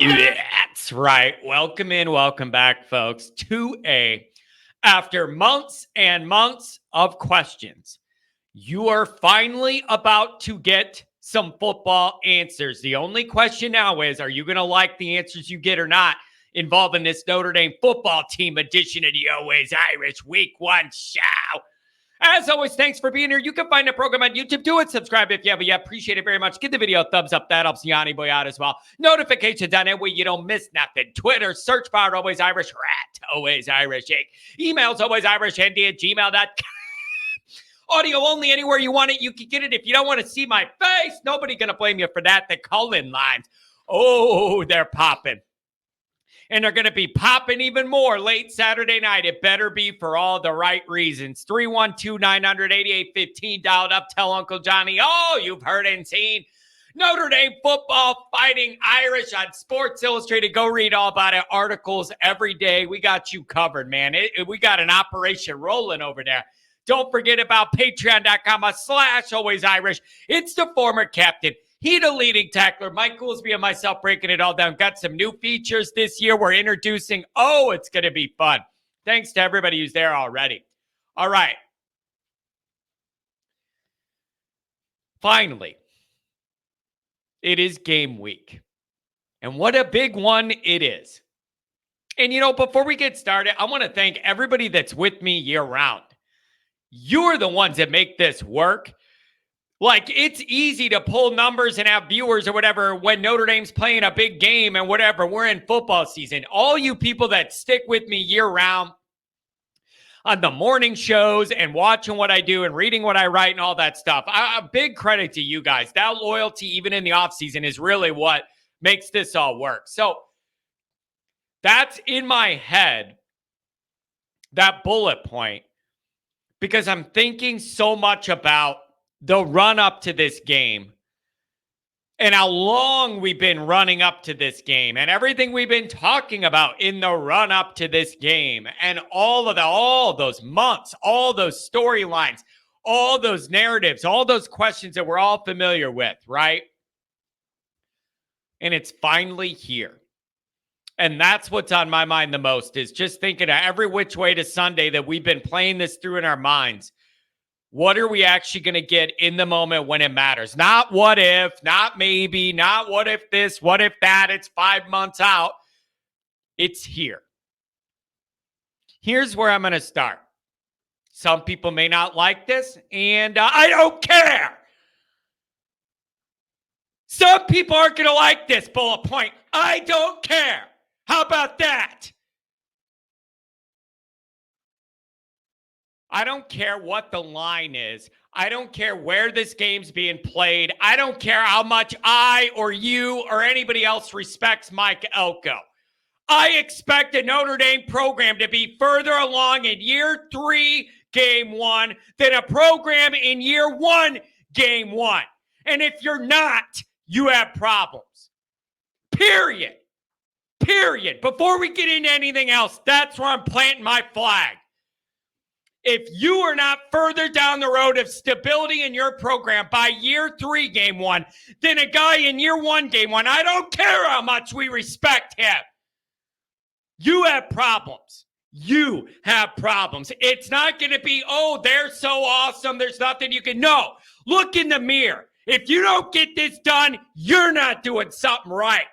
That's right. Welcome in, welcome back, folks, after months and months of questions, you are finally about to get some football answers. The only question now is, are you going to like the answers you get or not involving this Notre Dame football team edition of the Always Irish Week 1 show? As always, thanks for being here. You can find the program on YouTube. Do it. Subscribe if you haven't yet. Appreciate it very much. Give the video a thumbs up. That helps Yanni Boy out as well. Notifications on it way you don't miss nothing. Twitter, search bar Always Irish Rat. Always Irish Inc. Emails alwaysirishND@gmail.com. Audio only anywhere you want it. You can get it. If you don't want to see my face, nobody going to blame you for that. The call-in lines. Oh, they're popping. And they're going to be popping even more late Saturday night. It better be for all the right reasons. 312-900-8815. Dialed up. Tell Uncle Johnny, oh, you've heard and seen Notre Dame football fighting Irish on Sports Illustrated. Go read all about it. Articles every day. We got you covered, man. We got an operation rolling over there. Don't forget about patreon.com/Always Irish. It's the former captain. He the leading tackler. Mike Goolsby and myself breaking it all down. Got some new features this year we're introducing. Oh, it's going to be fun. Thanks to everybody who's there already. All right. Finally, it is game week. And what a big one it is. And, before we get started, I want to thank everybody that's with me year round. You're the ones that make this work. Like, it's easy to pull numbers and have viewers or whatever when Notre Dame's playing a big game and whatever. We're in football season. All you people that stick with me year-round on the morning shows and watching what I do and reading what I write and all that stuff, a big credit to you guys. That loyalty, even in the offseason, is really what makes this all work. So that's in my head, that bullet point, because I'm thinking so much about the run up to this game and how long we've been running up to this game and everything we've been talking about in the run up to this game and all those months, all those storylines, all those narratives, all those questions that we're all familiar with, right? And it's finally here. And that's what's on my mind the most, is just thinking of every which way to Sunday that we've been playing this through in our minds. What are we actually going to get in the moment when it matters? Not what if, not maybe, not what if this, what if that. It's 5 months out. It's here. Here's where I'm going to start. Some people may not like this, and I don't care. Some people aren't going to like this bullet point. I don't care. How about that? I don't care what the line is. I don't care where this game's being played. I don't care how much I or you or anybody else respects Mike Elko. I expect the Notre Dame program to be further along in year 3, game 1, than a program in year 1, game 1. And if you're not, you have problems. Period. Before we get into anything else, that's where I'm planting my flag. If you are not further down the road of stability in your program by year 3, game 1, than a guy in year 1, game 1, I don't care how much we respect him. You have problems. You have problems. It's not going to be, oh, they're so awesome, there's nothing you can. No, look in the mirror. If you don't get this done, you're not doing something right.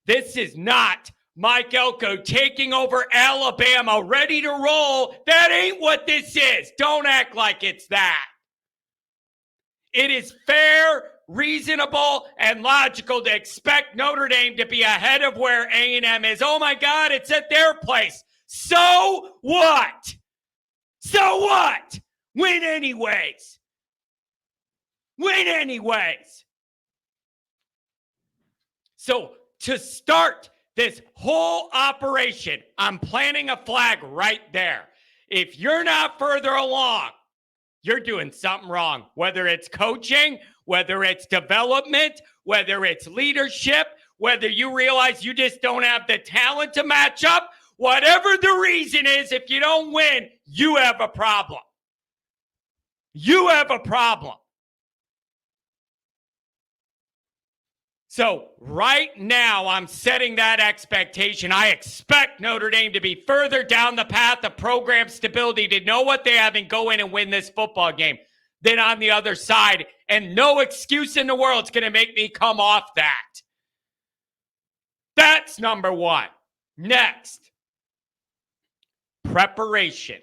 This is not Mike Elko taking over Alabama, ready to roll. That ain't what this is. Don't act like it's that. It is fair, reasonable, and logical to expect Notre Dame to be ahead of where A&M is. Oh my God, it's at their place. So what? Win anyways. So to start this whole operation, I'm planting a flag right there. If you're not further along, you're doing something wrong. Whether it's coaching, whether it's development, whether it's leadership, whether you realize you just don't have the talent to match up, whatever the reason is, if you don't win, you have a problem. So right now, I'm setting that expectation. I expect Notre Dame to be further down the path of program stability, to know what they have and go in and win this football game, than on the other side. And no excuse in the world is going to make me come off that. That's number one. Next, preparation,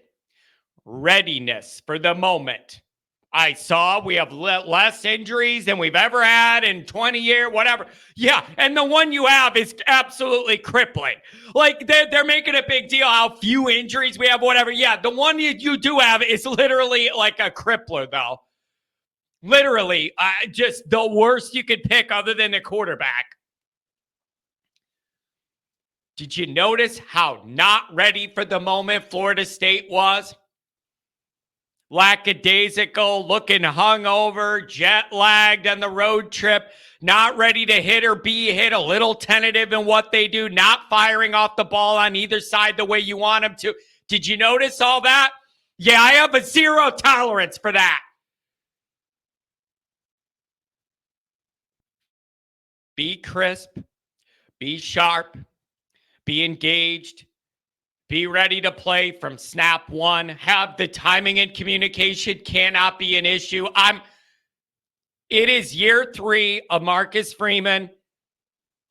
readiness for the moment. I saw we have less injuries than we've ever had in 20 years, whatever. Yeah, and the one you have is absolutely crippling. Like, they're making a big deal how few injuries we have, whatever. Yeah, the one you do have is literally like a crippler, though. Literally, just the worst you could pick other than the quarterback. Did you notice how not ready for the moment Florida State was? Lackadaisical, looking hungover, jet lagged on the road trip, not ready to hit or be hit, a little tentative in what they do, not firing off the ball on either side the way you want them to. Did you notice all that? Yeah, I have a zero tolerance for that. Be crisp, be sharp, be engaged, be ready to play from snap one. Have the timing and communication cannot be an issue. It is year 3 of Marcus Freeman.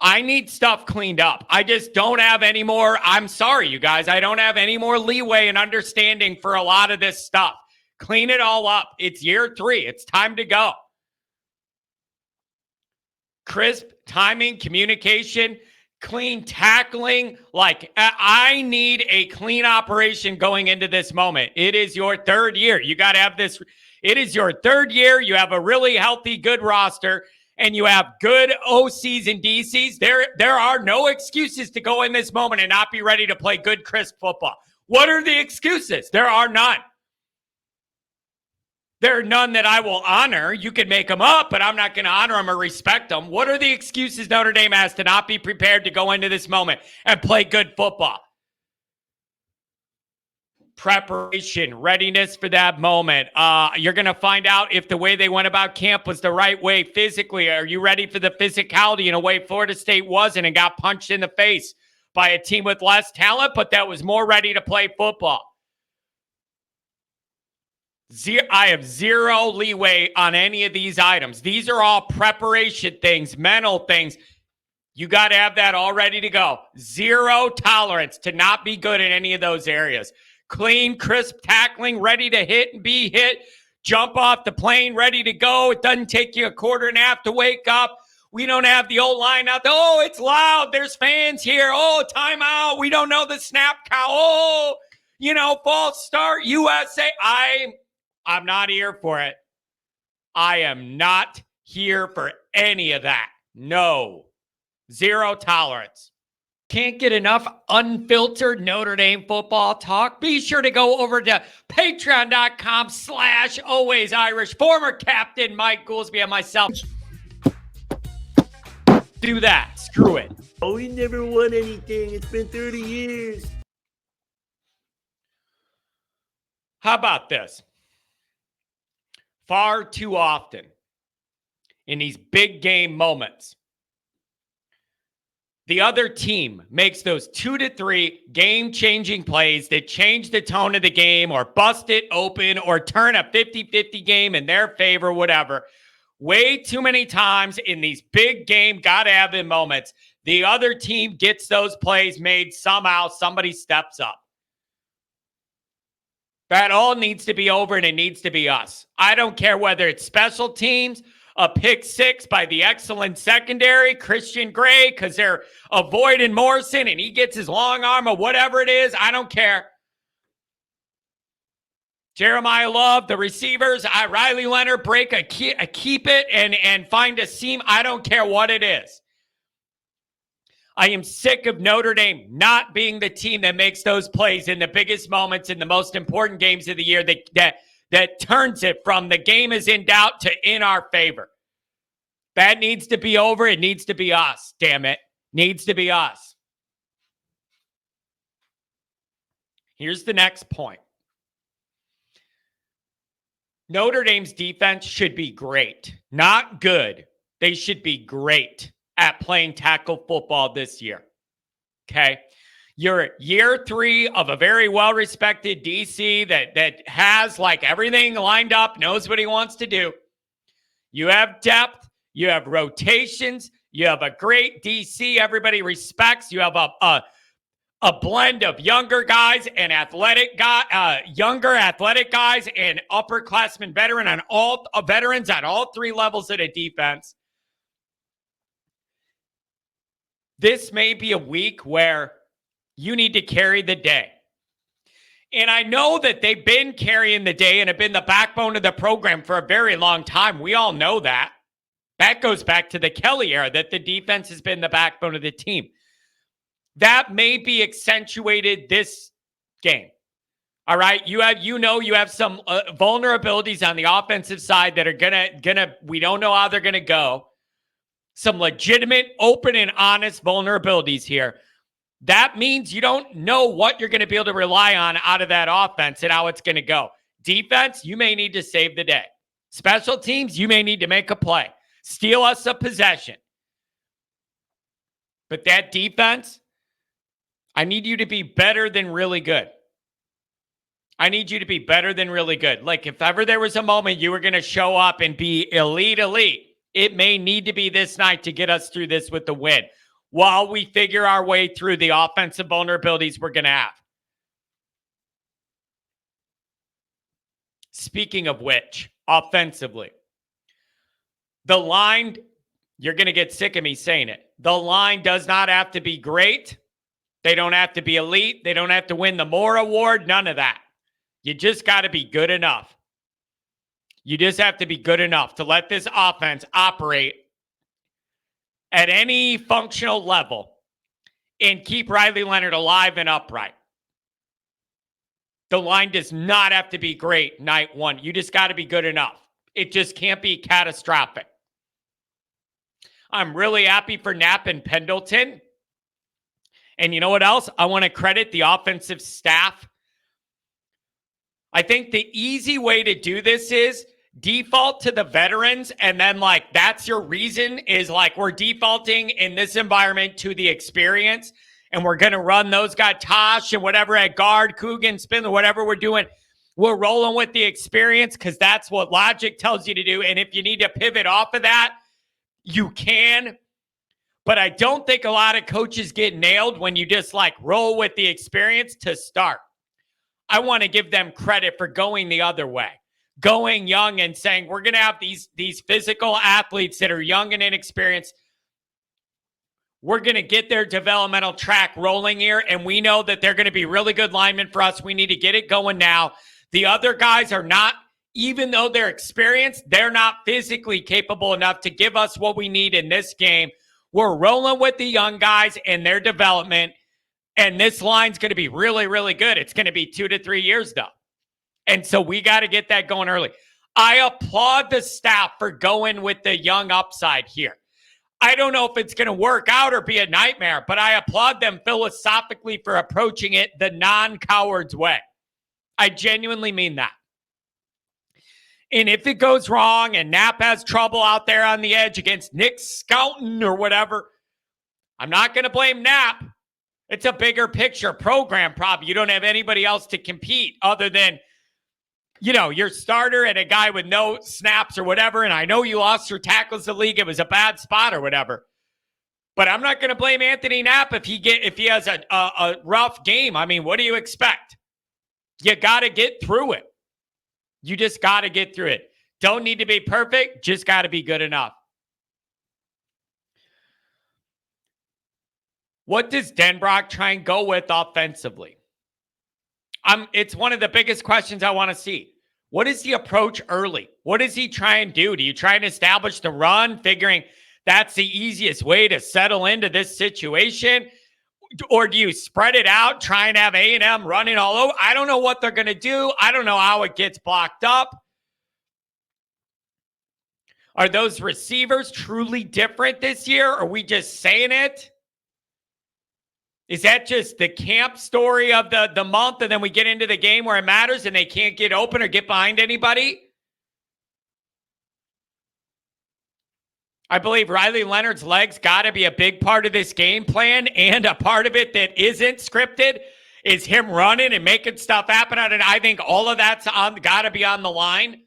I need stuff cleaned up. I just don't have any more. I'm sorry, you guys. I don't have any more leeway and understanding for a lot of this stuff. Clean it all up. It's year 3. It's time to go. Crisp timing, communication, clean tackling. Like, I need a clean operation going into this moment. It is your 3rd year. You got to have this. It is your 3rd year. You have a really healthy, good roster, and you have good OCs and DCs. There are no excuses to go in this moment and not be ready to play good, crisp football. What are the excuses? There are none. There are none that I will honor. You can make them up, but I'm not going to honor them or respect them. What are the excuses Notre Dame has to not be prepared to go into this moment and play good football? Preparation, readiness for that moment. You're going to find out if the way they went about camp was the right way physically. Are you ready for the physicality in a way Florida State wasn't and got punched in the face by a team with less talent, but that was more ready to play football? I have zero leeway on any of these items. These are all preparation things, mental things. You got to have that all ready to go. Zero tolerance to not be good in any of those areas. Clean, crisp tackling, ready to hit and be hit. Jump off the plane, ready to go. It doesn't take you a quarter and a half to wake up. We don't have the old line out there. Oh, it's loud. There's fans here. Oh, timeout. We don't know the snap count. Oh, false start, USA. I'm not here for it. I am not here for any of that. No. Zero tolerance. Can't get enough unfiltered Notre Dame football talk? Be sure to go over to patreon.com/alwaysirish. Former captain Mike Goolsby and myself. Do that. Screw it. Oh, we never won anything. It's been 30 years. How about this? Far too often in these big game moments, the other team makes those 2 to 3 game-changing plays that change the tone of the game or bust it open or turn a 50-50 game in their favor, whatever. Way too many times in these big game, gotta-have-it moments, the other team gets those plays made somehow. Somebody steps up. That all needs to be over, and it needs to be us. I don't care whether it's special teams, a pick 6 by the excellent secondary, Christian Gray, because they're avoiding Morrison, and he gets his long arm or whatever it is. I don't care. Jeremiah Love, the receivers, Riley Leonard, break a keep it and find a seam. I don't care what it is. I am sick of Notre Dame not being the team that makes those plays in the biggest moments in the most important games of the year that turns it from the game is in doubt to in our favor. That needs to be over. It needs to be us, damn it. Needs to be us. Here's the next point. Notre Dame's defense should be great, not good. They should be great. at playing tackle football this year. Okay. You're year 3 of a very well-respected DC that has like everything lined up, knows what he wants to do. You have depth, you have rotations, you have a great DC everybody respects. You have a blend of younger guys and younger athletic guys and upperclassmen veterans at all 3 levels of the defense. This may be a week where you need to carry the day. And I know that they've been carrying the day and have been the backbone of the program for a very long time. We all know that. That goes back to the Kelly era, that the defense has been the backbone of the team. That may be accentuated this game. All right. You have some vulnerabilities on the offensive side that are we don't know how they're gonna go. Some legitimate, open and honest vulnerabilities here. That means you don't know what you're going to be able to rely on out of that offense and how it's going to go. Defense, you may need to save the day. Special teams, you may need to make a play. Steal us a possession. But that defense, I need you to be better than really good. I need you to be better than really good. Like if ever there was a moment you were going to show up and be elite, it may need to be this night to get us through this with the win, while we figure our way through the offensive vulnerabilities we're going to have. Speaking of which, offensively, the line, you're going to get sick of me saying it. The line does not have to be great. They don't have to be elite. They don't have to win the Moore Award. None of that. You just got to be good enough. You just have to be good enough to let this offense operate at any functional level and keep Riley Leonard alive and upright. The line does not have to be great night 1. You just got to be good enough. It just can't be catastrophic. I'm really happy for Knapp and Pendleton. And you know what else? I want to credit the offensive staff. I think the easy way to do this is default to the veterans, and then like that's your reason is like we're defaulting in this environment to the experience, and we're going to run those guys, Tosh and whatever at guard, Coogan, Spindler, whatever we're doing. We're rolling with the experience because that's what logic tells you to do. And if you need to pivot off of that, you can. But I don't think a lot of coaches get nailed when you just like roll with the experience to start. I want to give them credit for going the other way. Going young and saying, we're going to have these physical athletes that are young and inexperienced. We're going to get their developmental track rolling here, and we know that they're going to be really good linemen for us. We need to get it going now. The other guys are not, even though they're experienced, they're not physically capable enough to give us what we need in this game. We're rolling with the young guys and their development, and this line's going to be really, really good. It's going to be 2 to 3 years, though. And so we got to get that going early. I applaud the staff for going with the young upside here. I don't know if it's going to work out or be a nightmare, but I applaud them philosophically for approaching it the non-coward's way. I genuinely mean that. And if it goes wrong and Knapp has trouble out there on the edge against Nick Scouton or whatever, I'm not going to blame Knapp. It's a bigger picture program problem. You don't have anybody else to compete other than, you know, your starter and a guy with no snaps or whatever. And I know you lost your tackles the league. It was a bad spot or whatever. But I'm not going to blame Anthony Knapp if he has a rough game. I mean, what do you expect? You got to get through it. You just got to get through it. Don't need to be perfect. Just got to be good enough. What does Denbrock try and go with offensively? It's one of the biggest questions I want to see. What is the approach early? What does he try and do? Do you try and establish the run, figuring that's the easiest way to settle into this situation? Or do you spread it out, try and have A&M running all over? I don't know what they're going to do. I don't know how it gets blocked up. Are those receivers truly different this year? Or are we just saying it? Is that just the camp story of the month, and then we get into the game where it matters and they can't get open or get behind anybody? I believe Riley Leonard's legs got to be a big part of this game plan, and a part of it that isn't scripted is him running and making stuff happen. And I think all of that's got to be on the line.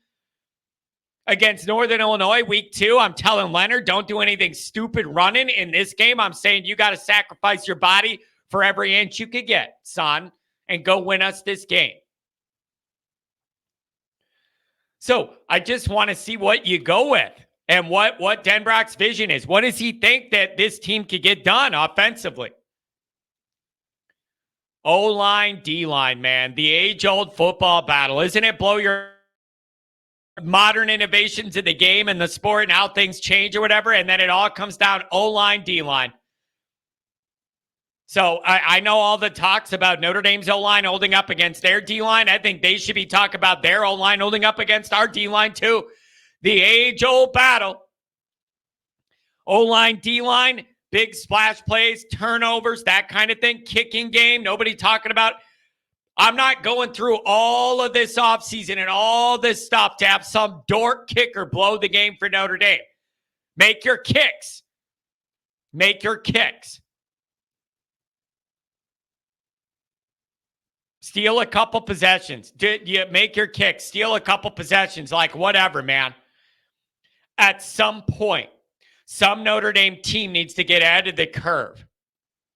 Against Northern Illinois, week 2, I'm telling Leonard, don't do anything stupid running in this game. I'm saying you got to sacrifice your body for every inch you could get, son, and go win us this game. So I just want to see what you go with and what Denbrock's vision is. What does he think that this team could get done offensively? O-line, D-line, man. The age-old football battle. Isn't it blow your modern innovations in the game and the sport and how things change or whatever, and then it all comes down O-line, D-line. So I know all the talks about Notre Dame's O-line holding up against their D-line. I think they should be talking about their O-line holding up against our D-line too. The age-old battle. O-line, D-line, big splash plays, turnovers, that kind of thing, kicking game. Nobody talking about. I'm not going through all of this offseason and all this stuff to have some dork kicker blow the game for Notre Dame. Make your kicks. Make your kicks. Steal a couple possessions. You make your kicks. Steal a couple possessions. Like, whatever, man. At some point, some Notre Dame team needs to get ahead of the curve.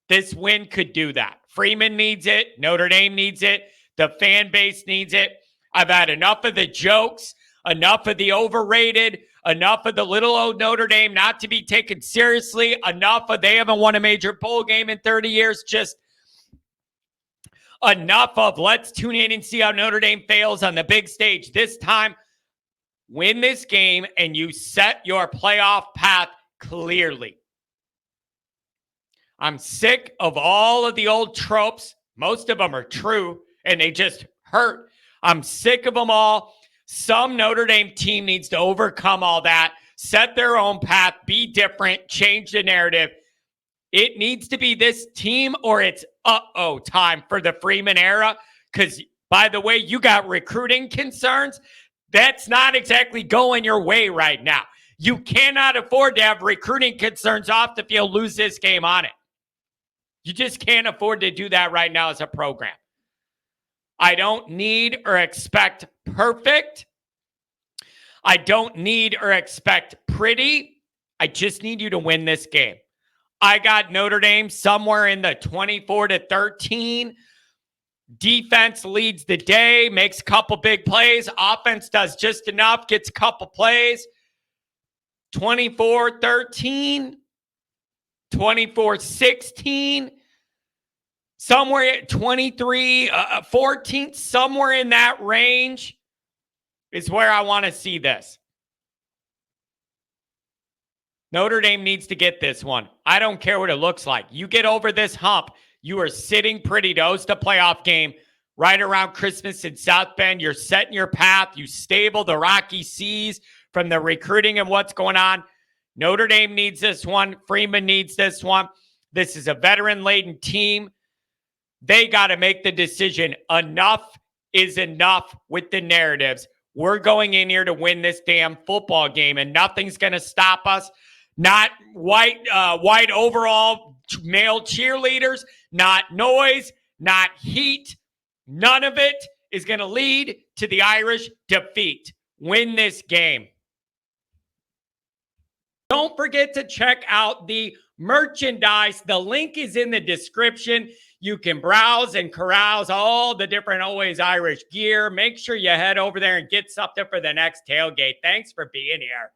This win could do that. Freeman needs it. Notre Dame needs it. The fan base needs it. I've had enough of the jokes, enough of the overrated, enough of the little old Notre Dame not to be taken seriously, enough of they haven't won a major bowl game in 30 years. Just enough of let's tune in and see how Notre Dame fails on the big stage. This time, win this game and you set your playoff path clearly. I'm sick of all of the old tropes. Most of them are true, and they just hurt. I'm sick of them all. Some Notre Dame team needs to overcome all that, set their own path, be different, change the narrative. It needs to be this team or it's time for the Freeman era. Because, by the way, you got recruiting concerns. That's not exactly going your way right now. You cannot afford to have recruiting concerns off the field, lose this game on it. You just can't afford to do that right now as a program. I don't need or expect perfect. I don't need or expect pretty. I just need you to win this game. I got Notre Dame somewhere in the 24-13. Defense leads the day, makes a couple big plays. Offense does just enough, gets a couple plays. 24-13. 24-16, somewhere at 23-14, somewhere in that range is where I want to see this. Notre Dame needs to get this one. I don't care what it looks like. You get over this hump, you are sitting pretty to host a playoff game right around Christmas in South Bend. You're setting your path. You stable the rocky seas from the recruiting and what's going on. Notre Dame needs this one. Freeman needs this one. This is a veteran-laden team. They got to make the decision. Enough is enough with the narratives. We're going in here to win this damn football game, and nothing's going to stop us. Not white overall male cheerleaders, not noise, not heat. None of it is going to lead to the Irish defeat. Win this game. Don't forget to check out the merchandise. The link is in the description. You can browse and carouse all the different Always Irish gear. Make sure you head over there and get something for the next tailgate. Thanks for being here.